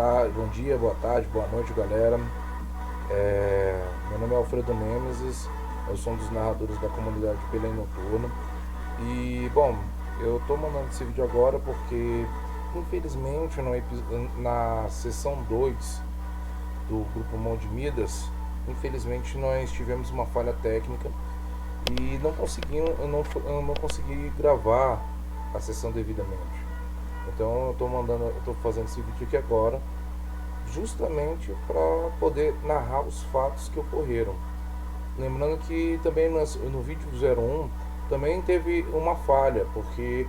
tarde, bom dia, boa tarde, boa noite, galera. Meu nome é Alfredo Nemesis, eu sou um dos narradores da comunidade Belém Noturno. E, bom, eu tô mandando esse vídeo agora porque, infelizmente, na sessão 2 do grupo Mão de Midas, infelizmente nós tivemos uma falha técnica e eu não consegui gravar a sessão devidamente. Então eu tô fazendo esse vídeo aqui agora, justamente para poder narrar os fatos que ocorreram. Lembrando que também no vídeo 01 também teve uma falha, porque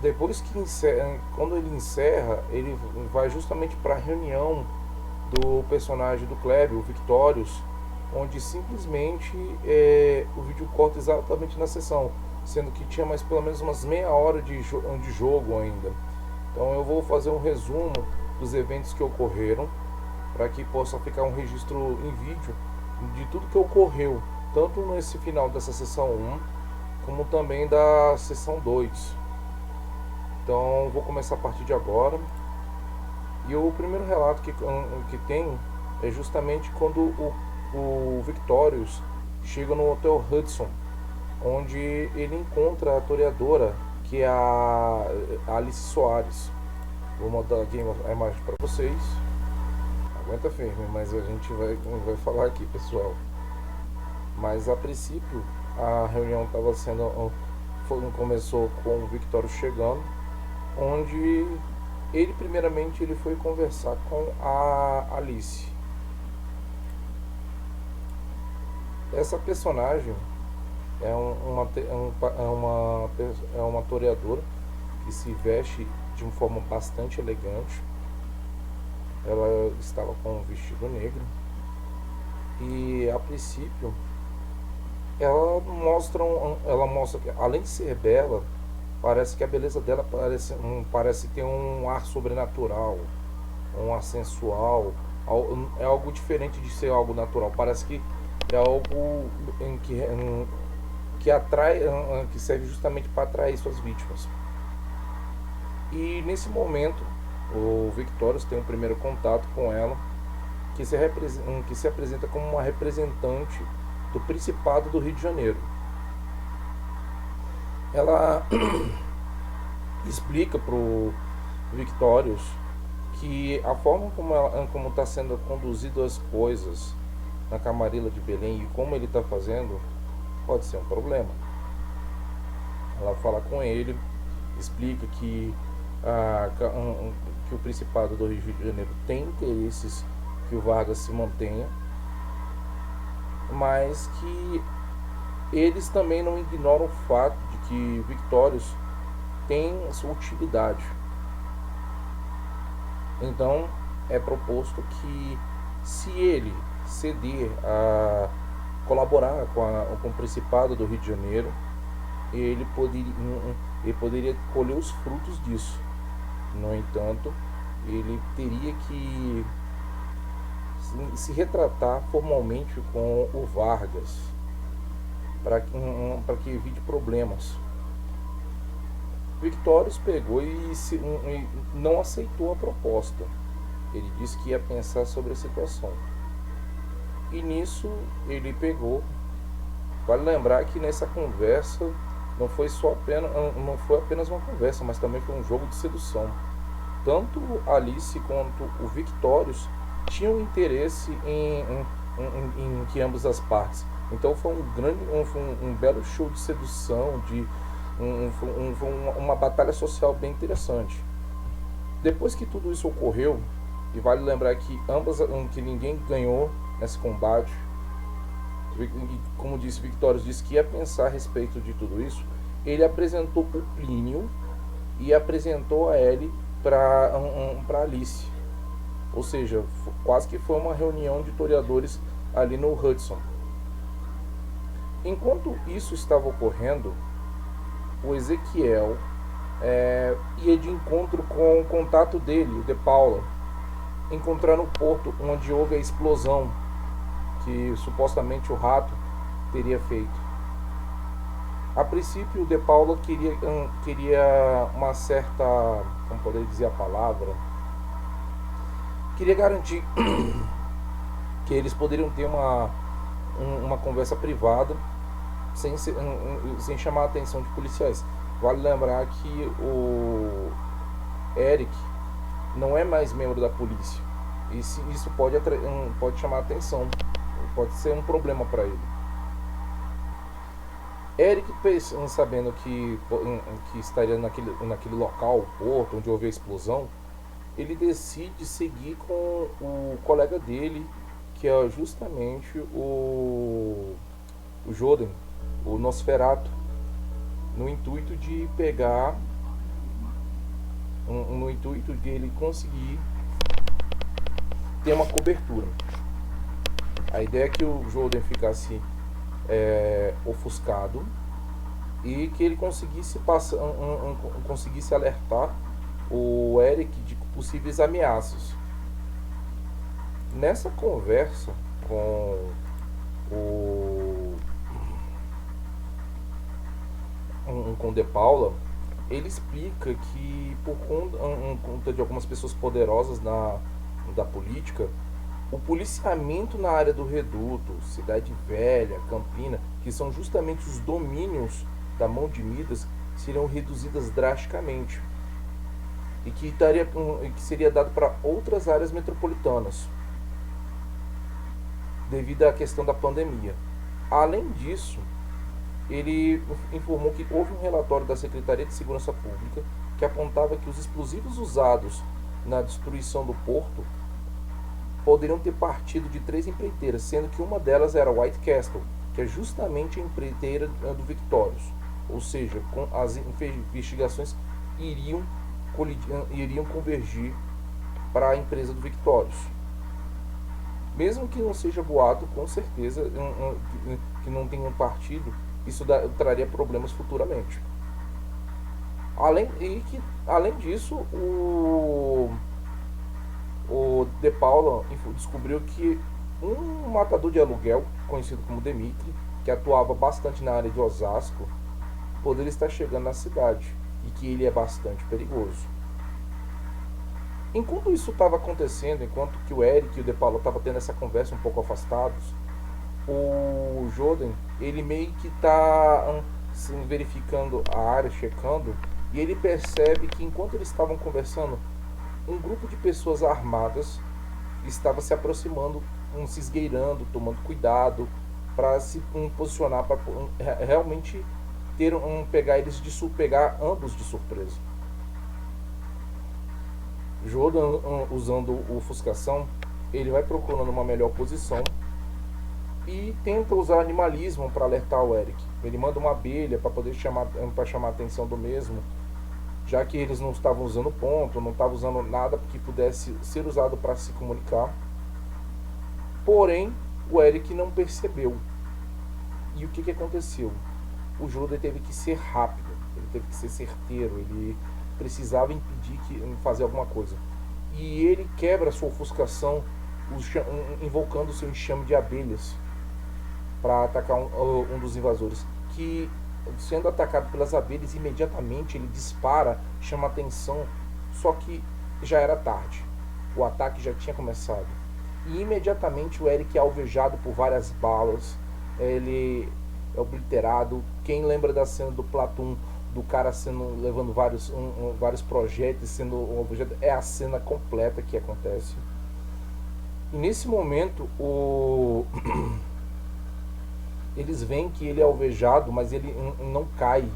depois que quando ele encerra, ele vai justamente para a reunião do personagem do Kleber, o Victorious, onde simplesmente o vídeo corta exatamente na sessão, sendo que tinha mais pelo menos umas meia hora de jogo ainda. Então eu vou fazer um resumo dos eventos que ocorreram, para que possa ficar um registro em vídeo de tudo que ocorreu, tanto nesse final dessa sessão 1, como também da sessão 2. Então vou começar a partir de agora. E o primeiro relato que tem é justamente quando o Victorious chega no Hotel Hudson, onde ele encontra a toreadora, que é a Alice Soares. Vou mandar aqui a imagem para vocês. Aguenta firme, mas a gente vai falar aqui, pessoal. Mas a princípio a reunião estava começou com o Victorious chegando, onde ele foi conversar com a Alice. Essa personagem é uma toreadora que se veste de uma forma bastante elegante. Ela estava com um vestido negro e, a princípio, ela mostra que, além de ser bela, parece que a beleza dela parece ter um ar sobrenatural, um ar sensual. É algo diferente de ser algo natural. Parece que é algo que atrai, que serve justamente para atrair suas vítimas. E nesse momento, o Victorious tem um primeiro contato com ela, que se apresenta como uma representante do Principado do Rio de Janeiro. Ela explica pro Victorious que a forma como está sendo conduzido as coisas na Camarilla de Belém e como ele está fazendo pode ser um problema. Ela fala com ele, explica que o Principado do Rio de Janeiro tem interesses que o Vargas se mantenha, mas que eles também não ignoram o fato de que Victorious tem sua utilidade. Então é proposto que, se ele ceder a colaborar com o Principado do Rio de Janeiro, ele poderia colher os frutos disso. No entanto, ele teria que se retratar formalmente com o Vargas para que evite problemas. Victorious pegou e não aceitou a proposta. Ele disse que ia pensar sobre a situação. E nisso ele pegou. Vale lembrar que nessa conversa não foi apenas uma conversa, mas também foi um jogo de sedução. Tanto Alice quanto o Victorious tinham interesse em que ambas as partes. Então foi um belo show de sedução, uma batalha social bem interessante. Depois que tudo isso ocorreu, e vale lembrar que ninguém ganhou nesse combate, como disse, Victorious disse que ia pensar a respeito de tudo isso. Ele apresentou o Plínio e apresentou a Ellie para Alice. Ou seja, quase que foi uma reunião de toreadores ali no Hudson. Enquanto isso estava ocorrendo, o Ezequiel ia de encontro com o contato dele, o De Paula, encontrando o porto onde houve a explosão que supostamente o rato teria feito. A princípio, o De Paula queria uma certa, como poderia dizer a palavra, queria garantir que eles poderiam ter uma conversa privada sem chamar a atenção de policiais. Vale lembrar que o Eric não é mais membro da polícia. Isso pode chamar a atenção, pode ser um problema para ele. Eric, sabendo que estaria naquele local, o porto, onde houve a explosão, ele decide seguir com o colega dele, que é justamente o Joden, o Nosferatu, no intuito de pegar, no intuito de ele conseguir ter uma cobertura. A ideia é que o Joden ficasse ofuscado e que ele conseguisse conseguisse alertar o Eric de possíveis ameaças. Nessa conversa com De Paula, ele explica que por conta de algumas pessoas poderosas da política, o policiamento na área do Reduto, Cidade Velha, Campina, que são justamente os domínios da mão de Midas, seriam reduzidas drasticamente e que seria dado para outras áreas metropolitanas devido à questão da pandemia. Além disso, ele informou que houve um relatório da Secretaria de Segurança Pública que apontava que os explosivos usados na destruição do porto poderiam ter partido de 3 empreiteiras, sendo que uma delas era White Castle, que é justamente a empreiteira do Victorious. Ou seja, as investigações iriam convergir para a empresa do Victorious. Mesmo que não seja boato, com certeza que não tenham partido, isso traria problemas futuramente. Além disso, o De Paula descobriu que um matador de aluguel, conhecido como Dimitri, que atuava bastante na área de Osasco, poderia estar chegando na cidade e que ele é bastante perigoso. Enquanto isso estava acontecendo, enquanto que o Eric e o De Paula estavam tendo essa conversa um pouco afastados, o Joden, ele meio que está verificando a área, checando, e ele percebe que enquanto eles estavam conversando, um grupo de pessoas armadas estava se aproximando, se esgueirando, tomando cuidado para se posicionar, para realmente pegar ambos de surpresa. Joden, usando o ofuscação, ele vai procurando uma melhor posição e tenta usar animalismo para alertar o Eric. Ele manda uma abelha para chamar a atenção do mesmo, já que eles não estavam usando ponto, não estavam usando nada que pudesse ser usado para se comunicar. Porém, o Eric não percebeu. E o que aconteceu? O Joden teve que ser rápido, ele teve que ser certeiro, ele precisava fazer alguma coisa. E ele quebra a sua ofuscação invocando o seu enxame de abelhas para atacar um dos invasores, que, sendo atacado pelas abelhas, imediatamente ele dispara, chama atenção, só que já era tarde, o ataque já tinha começado, e imediatamente o Eric é alvejado por várias balas, ele é obliterado. Quem lembra da cena do Platoon, do cara levando vários projéteis, sendo alvejado, é a cena completa que acontece. E nesse momento eles veem que ele é alvejado, mas ele não cai.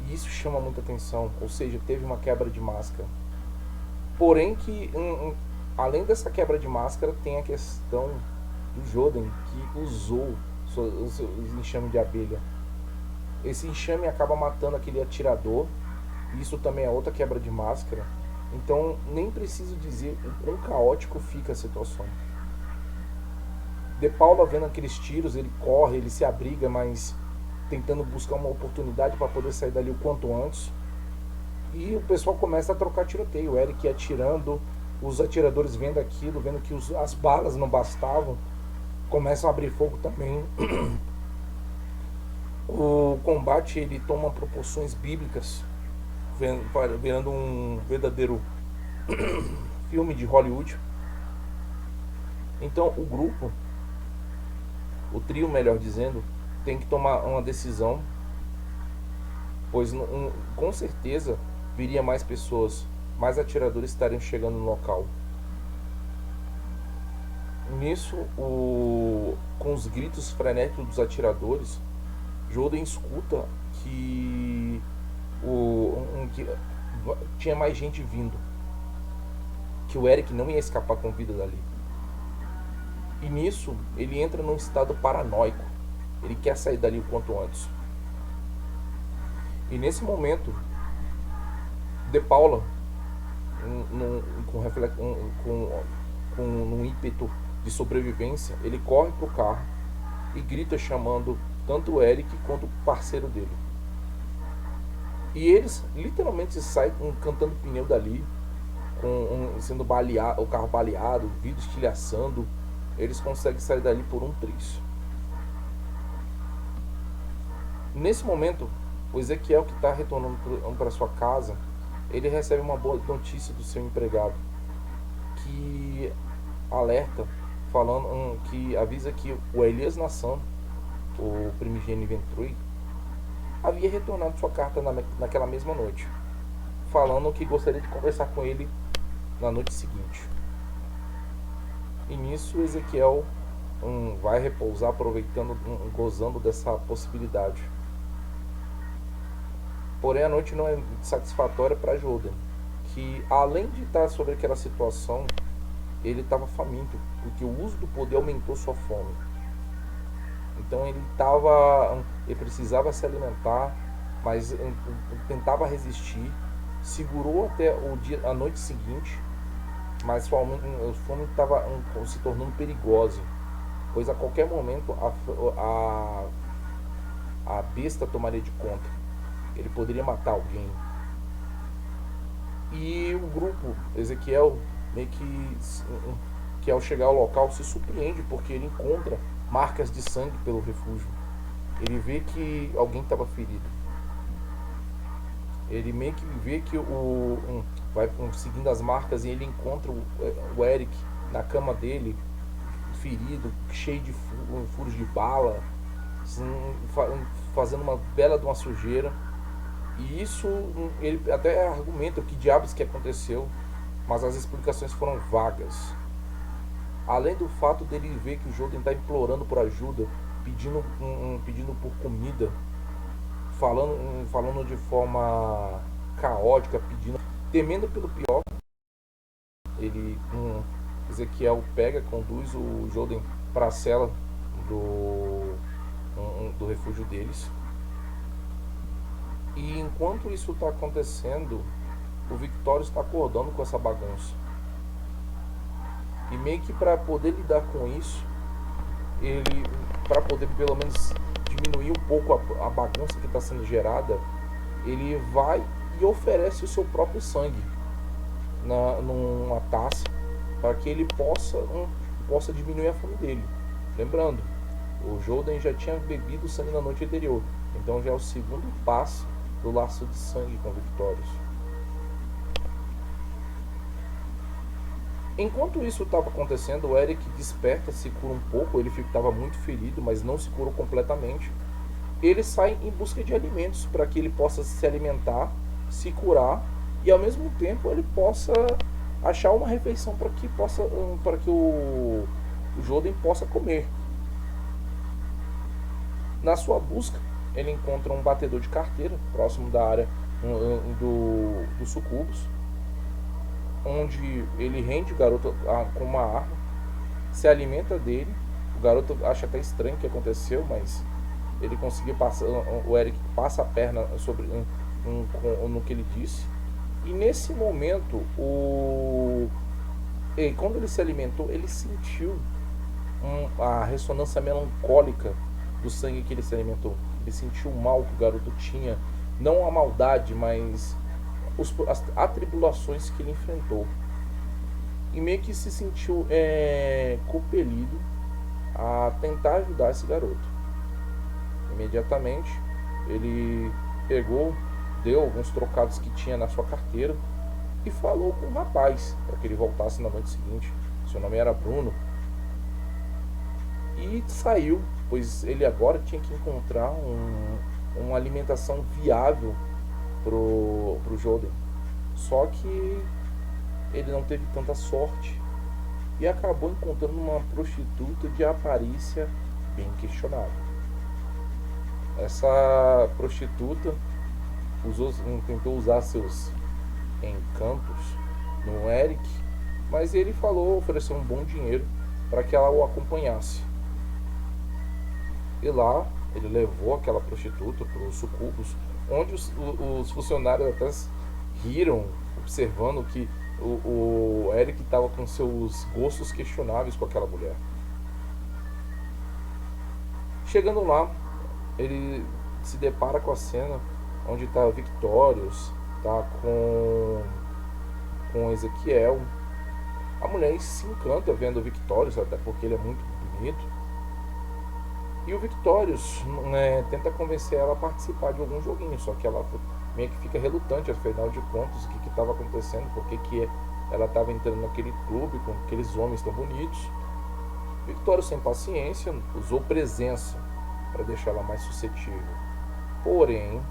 E isso chama muita atenção. Ou seja, teve uma quebra de máscara. Porém que, além dessa quebra de máscara, tem a questão do Joden, que usou o seu enxame de abelha. Esse enxame acaba matando aquele atirador. Isso também é outra quebra de máscara. Então, nem preciso dizer o quão caótico fica a situação. De Paula, vendo aqueles tiros, ele corre, ele se abriga, mas tentando buscar uma oportunidade para poder sair dali o quanto antes. E o pessoal começa a trocar tiroteio. O Eric atirando, os atiradores vendo aquilo, vendo que as balas não bastavam, começam a abrir fogo também. O combate ele toma proporções bíblicas, virando um verdadeiro filme de Hollywood. Então o grupo, o trio melhor dizendo, tem que tomar uma decisão, pois com certeza viria mais pessoas, mais atiradores estariam chegando no local. Nisso, com os gritos frenéticos dos atiradores, Jordan escuta que tinha mais gente vindo, que o Eric não ia escapar com vida dali. E nisso ele entra num estado paranoico. Ele quer sair dali o quanto antes. E nesse momento, De Paula, com um ímpeto de sobrevivência, ele corre pro carro e grita chamando tanto o Eric quanto o parceiro dele. E eles literalmente saem cantando pneu dali, sendo baleado, o carro baleado, o vidro estilhaçando. Eles conseguem sair dali por um triz. Nesse momento, o Ezequiel, que está retornando para sua casa, ele recebe uma boa notícia do seu empregado, que alerta, falando que avisa que o Elias Nassan, o primigênio Ventrui, havia retornado sua carta naquela mesma noite, falando que gostaria de conversar com ele na noite seguinte. E nisso Ezequiel vai repousar, aproveitando, gozando dessa possibilidade. Porém a noite não é satisfatória para Jordan, que além de estar sobre aquela situação, ele estava faminto, porque o uso do poder aumentou sua fome. Então ele precisava se alimentar, mas tentava resistir, segurou até a noite seguinte, mas a fome estava se tornando perigosa, pois a qualquer momento a besta tomaria de conta. Ele poderia matar alguém. E o grupo, Ezequiel, meio que ao chegar ao local se surpreende, porque ele encontra marcas de sangue pelo refúgio. Ele vê que alguém estava ferido. Ele meio que vê que vai seguindo as marcas e ele encontra o Eric na cama dele, ferido, cheio de furos de bala, fazendo uma bela de uma sujeira. E isso, ele até argumenta o que diabos que aconteceu, mas as explicações foram vagas. Além do fato dele ver que o Jordan está implorando por ajuda, pedindo por comida, falando de forma caótica, temendo pelo pior. Ezequiel conduz o Jordan para a cela do refúgio deles. E enquanto isso está acontecendo, o Victório está acordando com essa bagunça. E meio que para poder lidar com isso, para poder pelo menos diminuir um pouco a bagunça que está sendo gerada, ele vai e oferece o seu próprio sangue numa taça, para que ele possa diminuir a fome dele. Lembrando, o Jordan já tinha bebido sangue na noite anterior, então já é o segundo passo do laço de sangue com Victorious. Enquanto isso estava acontecendo, o Eric desperta, se cura um pouco. Ele estava muito ferido, mas não se curou completamente. Ele sai em busca de alimentos para que ele possa se alimentar, se curar e ao mesmo tempo ele possa achar uma refeição para que o Jordan possa comer. Na sua busca, ele encontra um batedor de carteira próximo da área dos sucubos, onde ele rende o garoto com uma arma, se alimenta dele. O garoto acha até estranho o que aconteceu, mas ele conseguiu passar. O Eric passa a perna sobre no que ele disse. E nesse momento, quando ele se alimentou, ele sentiu a ressonância melancólica do sangue que ele se alimentou. Ele sentiu o mal que o garoto tinha, não a maldade, mas as atribulações que ele enfrentou. E meio que se sentiu compelido a tentar ajudar esse garoto. Imediatamente ele deu alguns trocados que tinha na sua carteira e falou com o rapaz para que ele voltasse na noite seguinte. Seu nome era Bruno e saiu, pois ele agora tinha que encontrar uma alimentação viável pro Joden. Só que ele não teve tanta sorte e acabou encontrando uma prostituta de aparência bem questionável. Essa prostituta tentou usar seus encantos no Eric, mas ele ofereceu um bom dinheiro para que ela o acompanhasse. E lá ele levou aquela prostituta para os sucubos, onde os funcionários até riram, observando que o Eric estava com seus gostos questionáveis com aquela mulher. Chegando lá, ele se depara com a cena onde está Victorious, tá com Ezequiel. A mulher se encanta vendo o Victorious, até porque ele é muito bonito. E o Victorious tenta convencer ela a participar de algum joguinho, só que ela meio que fica relutante, afinal de contas, o que estava acontecendo, porque ela estava entrando naquele clube com aqueles homens tão bonitos. Victorious, sem paciência, usou presença para deixar ela mais suscetível. Porém,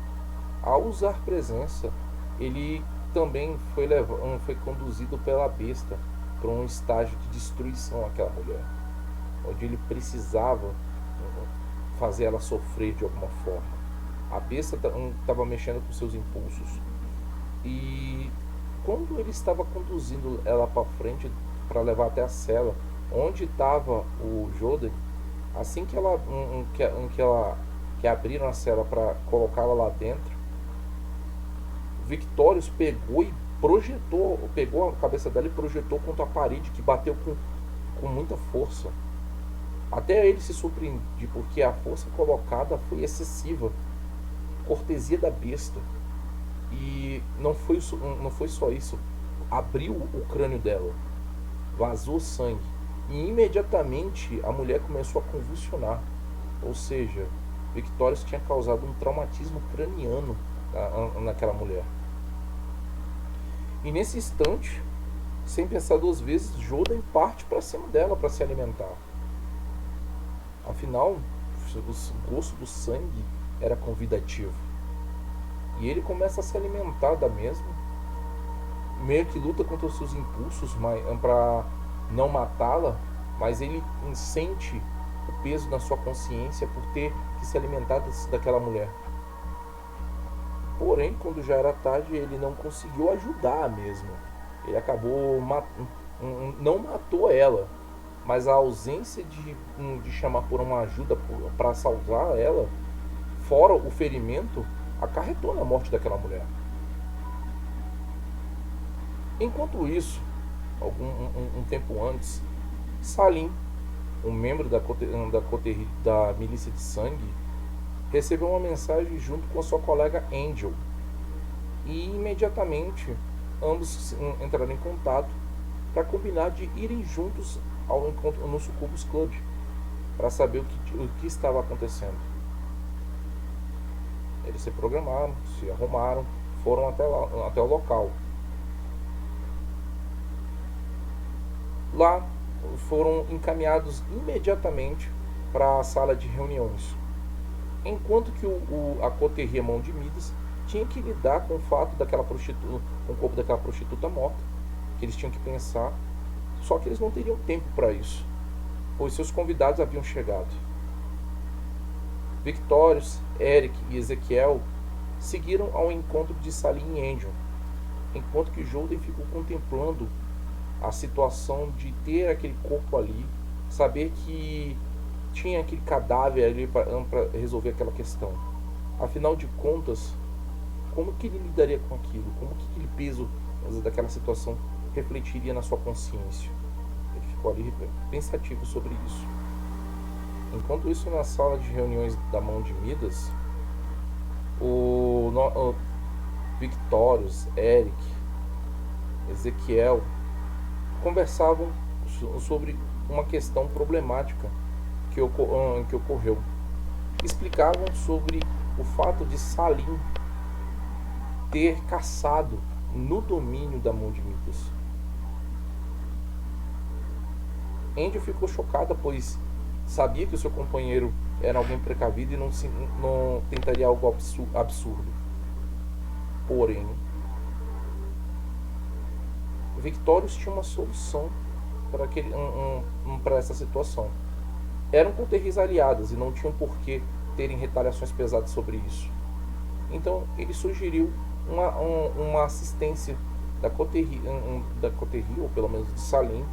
ao usar presença, ele também foi conduzido pela besta para um estágio de destruição àquela mulher, onde ele precisava fazer ela sofrer de alguma forma. A besta estava mexendo com seus impulsos, e quando ele estava conduzindo ela para frente para levar até a cela onde estava o Joden, assim que abriram a cela para colocá-la lá dentro, Victorious pegou a cabeça dela e projetou contra a parede, que bateu com muita força. Até ele se surpreendeu, porque a força colocada foi excessiva, cortesia da besta. E não foi só isso, abriu o crânio dela, vazou sangue, e imediatamente a mulher começou a convulsionar. Ou seja, Victorious tinha causado um traumatismo craniano naquela mulher. E nesse instante, sem pensar duas vezes, Joden parte para cima dela para se alimentar. Afinal, o gosto do sangue era convidativo. E ele começa a se alimentar da mesma, meio que luta contra os seus impulsos para não matá-la, mas ele sente o peso na sua consciência por ter que se alimentar daquela mulher. Porém, quando já era tarde, ele não conseguiu ajudar mesmo. Ele acabou não matou ela, mas a ausência de chamar por uma ajuda para salvar ela, fora o ferimento, acarretou na morte daquela mulher. Enquanto isso, um tempo antes, Salim, um membro da milícia de sangue, recebeu uma mensagem junto com a sua colega Angel, e imediatamente ambos entraram em contato para combinar de irem juntos ao encontro no Sucubus Club para saber o que estava acontecendo. Eles se programaram, se arrumaram, foram até o local. Lá foram encaminhados imediatamente para a sala de reuniões, enquanto que a coteria Mão de Midas tinha que lidar com o fato com o corpo daquela prostituta morta, que eles tinham que pensar, só que eles não teriam tempo para isso, pois seus convidados haviam chegado. Victorious, Eric e Ezequiel seguiram ao encontro de Salim e Angel, enquanto que Joden ficou contemplando a situação de ter aquele corpo ali, saber que tinha aquele cadáver ali para resolver aquela questão. Afinal de contas, como que ele lidaria com aquilo? Como que aquele peso daquela situação refletiria na sua consciência? Ele ficou ali pensativo sobre isso. Enquanto isso, na sala de reuniões da Mão de Midas, o Victorious, Eric, Ezequiel conversavam sobre uma questão problemática que ocorreu. Explicavam sobre o fato de Salim ter caçado no domínio da Mão de Midas. Angel ficou chocada, pois sabia que o seu companheiro era alguém precavido e não tentaria algo absurdo. Porém, Victorious tinha uma solução para para essa situação. Eram coterris aliadas e não tinham por que terem retaliações pesadas sobre isso. Então ele sugeriu uma assistência da coterri, ou pelo menos de Salim,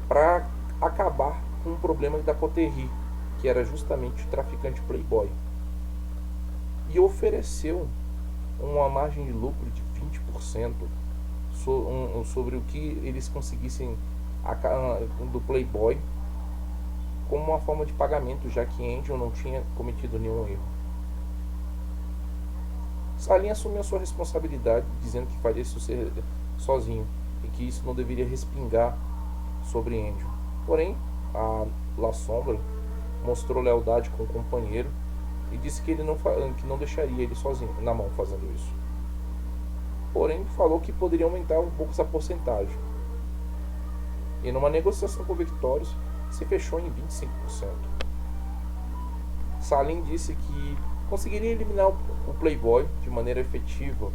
para acabar com o problema da coterri, que era justamente o traficante playboy. E ofereceu uma margem de lucro de 20% sobre o que eles conseguissem do playboy, como uma forma de pagamento, já que Angel não tinha cometido nenhum erro. Salim assumiu a sua responsabilidade, dizendo que faria isso sozinho e que isso não deveria respingar sobre Angel. Porém, a La Sombra mostrou lealdade com o companheiro e disse que ele não deixaria ele sozinho na mão fazendo isso. Porém, falou que poderia aumentar um pouco essa porcentagem. E numa negociação com Victorious, se fechou em 25%. Salim disse que conseguiria eliminar o Playboy de maneira efetiva,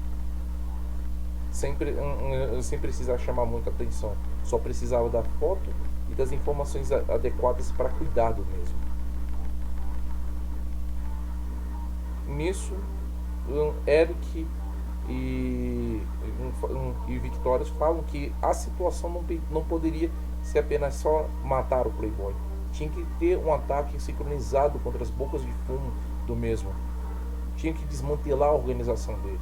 sem precisar chamar muita atenção. Só precisava da foto e das informações adequadas para cuidar do mesmo. Nisso, Eric e Victorious falam que a situação não poderia ser apenas só matar o Playboy. Tinha que ter um ataque sincronizado contra as bocas de fumo do mesmo. Tinha que desmantelar a organização dele.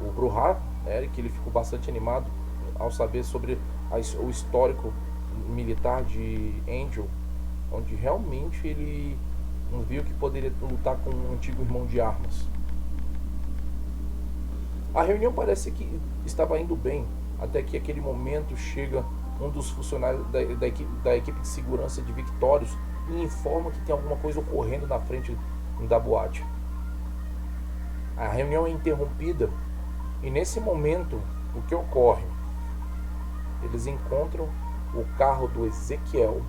O Bruhá, Eric, ele ficou bastante animado ao saber sobre o histórico militar de Angel, onde realmente ele viu que poderia lutar com um antigo irmão de armas. A reunião parece que estava indo bem, até que aquele momento chega um dos funcionários da equipe de segurança de Victorious e informa que tem alguma coisa ocorrendo na frente da boate. A reunião é interrompida e nesse momento o que ocorre? Eles encontram o carro do Ezequiel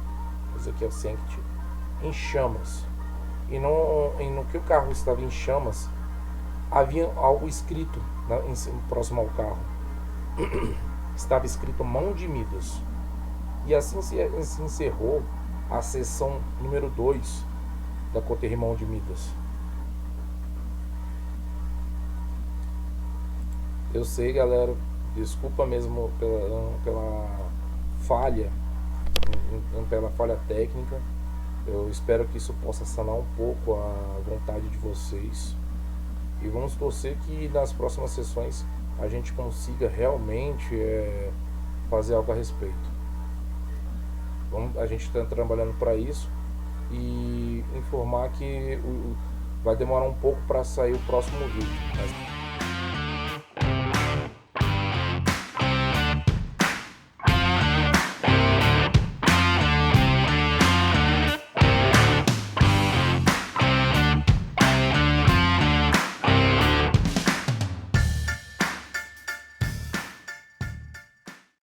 Sankt, em chamas. E no que o carro estava em chamas, havia algo escrito próximo ao carro. Estava escrito Mão de Midas. E assim se encerrou a sessão número 2 da coterri Mão de Midas. Eu sei, galera, desculpa mesmo pela falha técnica. Eu espero que isso possa sanar um pouco a vontade de vocês. E vamos torcer que nas próximas sessões a gente consiga realmente fazer algo a respeito. A gente está trabalhando para isso e informar que vai demorar um pouco para sair o próximo vídeo. Mas